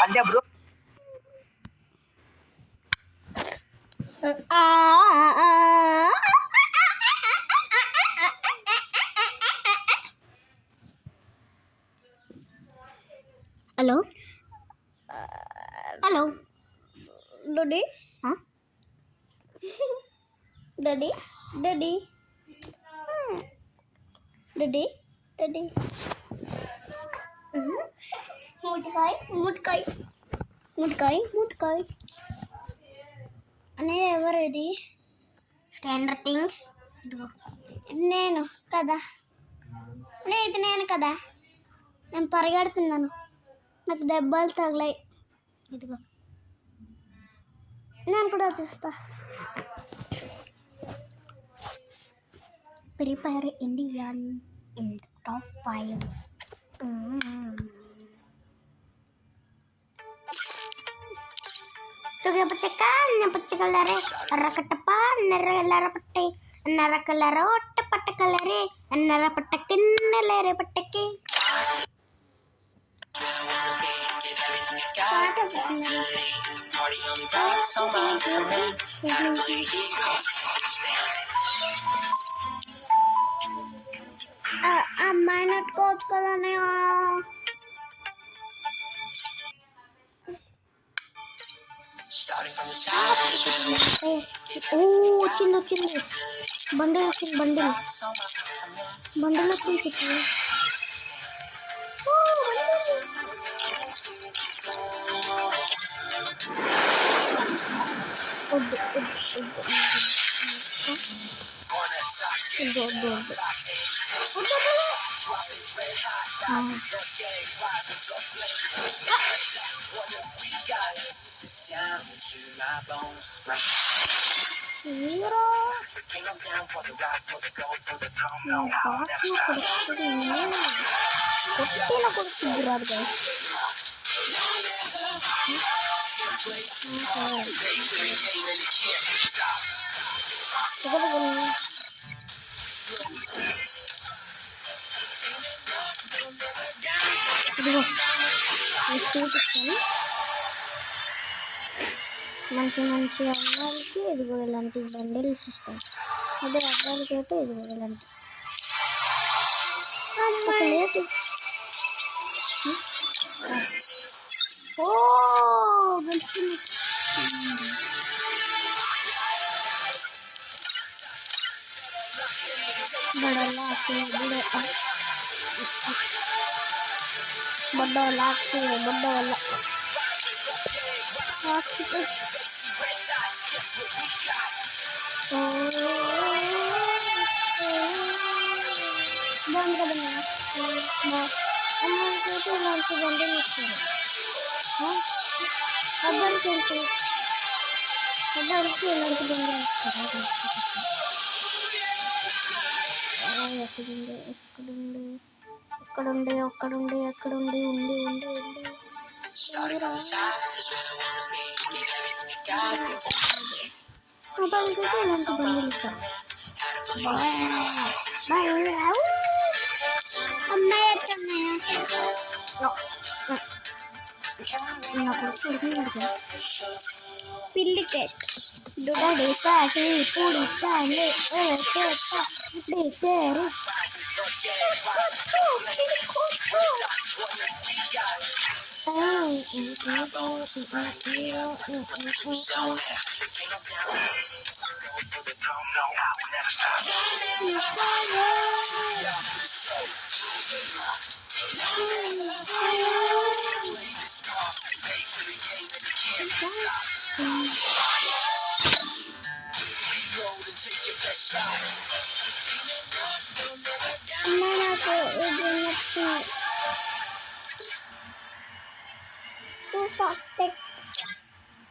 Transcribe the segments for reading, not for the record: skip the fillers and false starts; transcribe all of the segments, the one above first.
అంటే bro hello hello daddy daddy daddy daddy daddy ముట్కాయ్ ముట్కాయ్ ముట్కాయ్ ముట్కాయ్ అనే ఎవరిది స్టాండర్డ్ థింగ్స్ ఇదిగో నేను కదా ఇది నేను కదా నేను పరిగెడుతున్నాను నాకు దెబ్బలు తగిలాయి ఇదిగో నేను కూడా చూస్తా ప్రిపేర్ ఇండియన్ ఇన్ టాప్ 5 పచ్చకలరే రకటప నరపట్టే నరకలర ఒట్ట పట్టకలరే నర పట్టకిన్నలేరే పట్టకి అమ్మాయి నట్టుకోవచ్చు కదనే వచ్చింది వచ్చింది బండిల్ వచ్చింది బండిల్ వచ్చింది చెప్పి కొట్టేలా కొడుతుంది రాదు కదా ఇదిగో చూపిస్తాను మంచి మంచి అమ్మాయిలకి ఇదిగో ఇలాంటి బండిల్స్ ఇస్తాయి అదే అబ్బాయిలకి అయితే ఇదిగో ఇలాంటి అమ్మాయి ఓ बड़ा लाख बड़ा वाला बंद कर देना इलांటి బండిలు ఇస్తారు అబ్బాయిలకి ఇలాంటి బండిలు ఇస్తారు ఎక్కడుండే ఉంది పిల్లి cake డుడేసాసి పుడిచాలే ఇప్పుడేసారు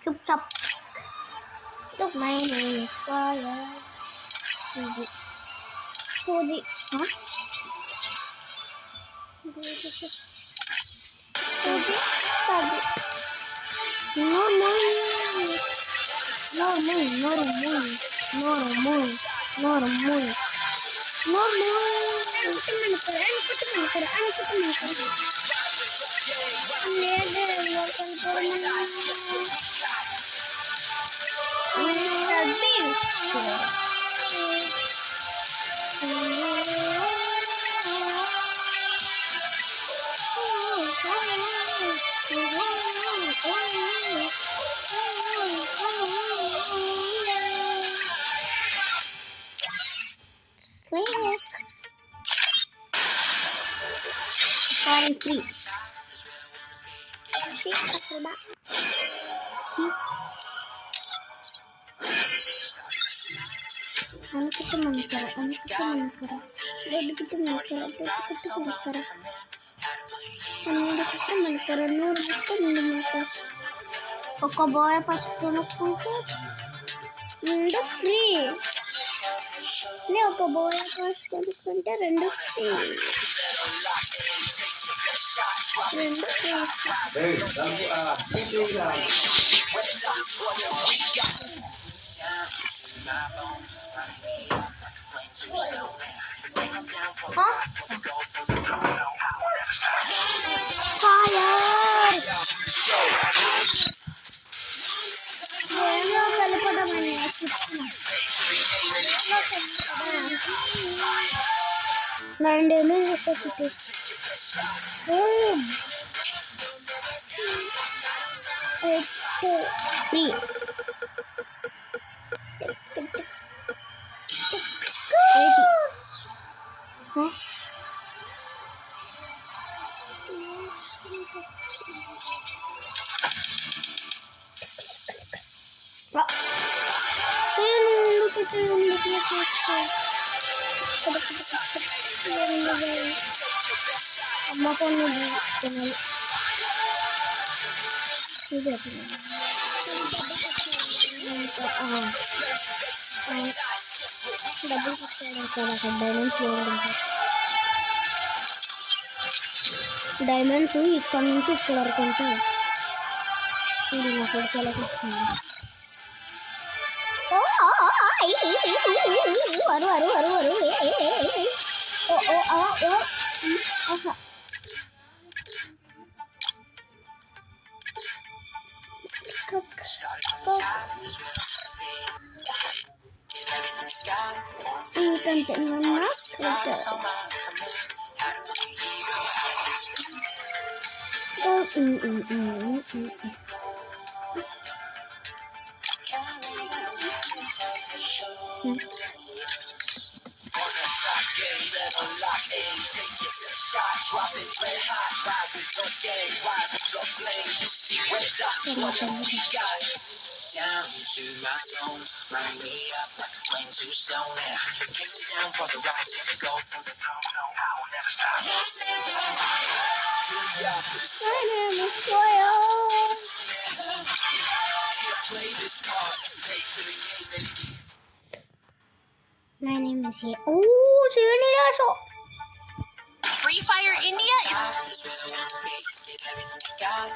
Chup chup. Look, my name is Fire. Suji. Huh? Suji. No. free. Kita menikah. ఒక బాయ్ ఫస్ట్ కొనుక్కుంటే రెండు ఫ్రీ. ఒక బాయ్ ఫస్ట్ కొనుక్కుంటే రెండు ఫ్రీ. Free. అమ్మ ఫోన్ డైమండ్స్ ఇక్కడ నుంచి ఇక్కడ వరకు ఉంటాయి. ఇది నా కొడుకు ఎలా వస్తుంది. Down to my bones, burn me up like a flame too slow now. Came down for the ride, never go for the top, no, I will never stop. My name is Soyo. Can't play this part, play for the game that My name is Oh, Srinivasa. Free Fire India. Good job.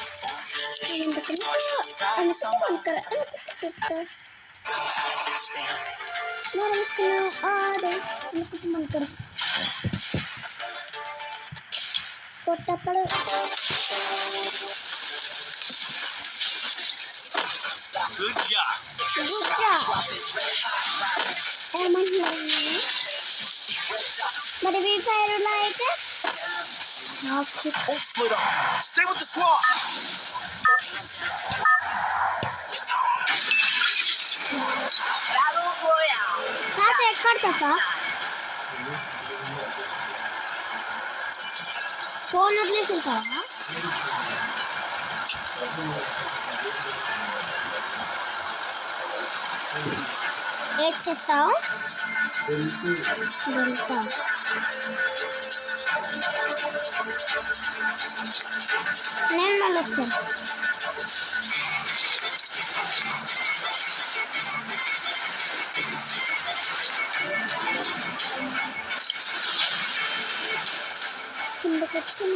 But if we fire like it, Split up. Stay with the squad. Battle Royale. phone చేస్తావు నేను మళ్ళీ వస్తాను. కిందకి వచ్చి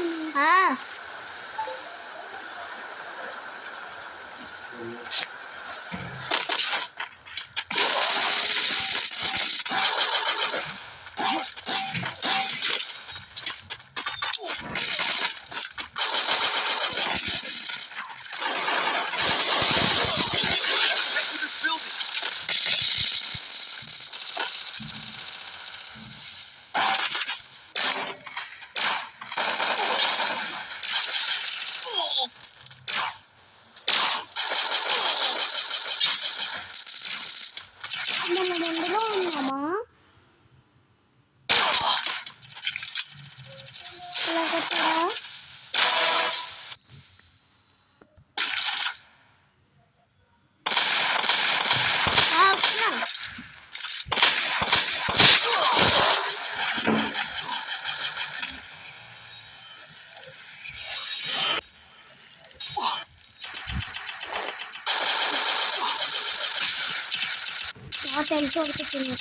self కొడుకుతుంది.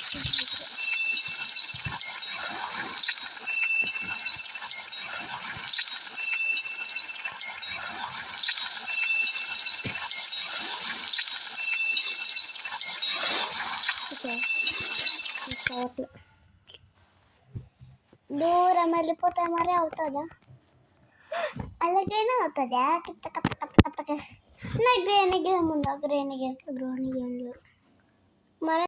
దూరం వెళ్ళిపోతే మరి అవుతుందా? అలాగైనా అవుతుందా? నా గ్రేని గేమ్ ఉందా? గ్రేని గేమ్ మరి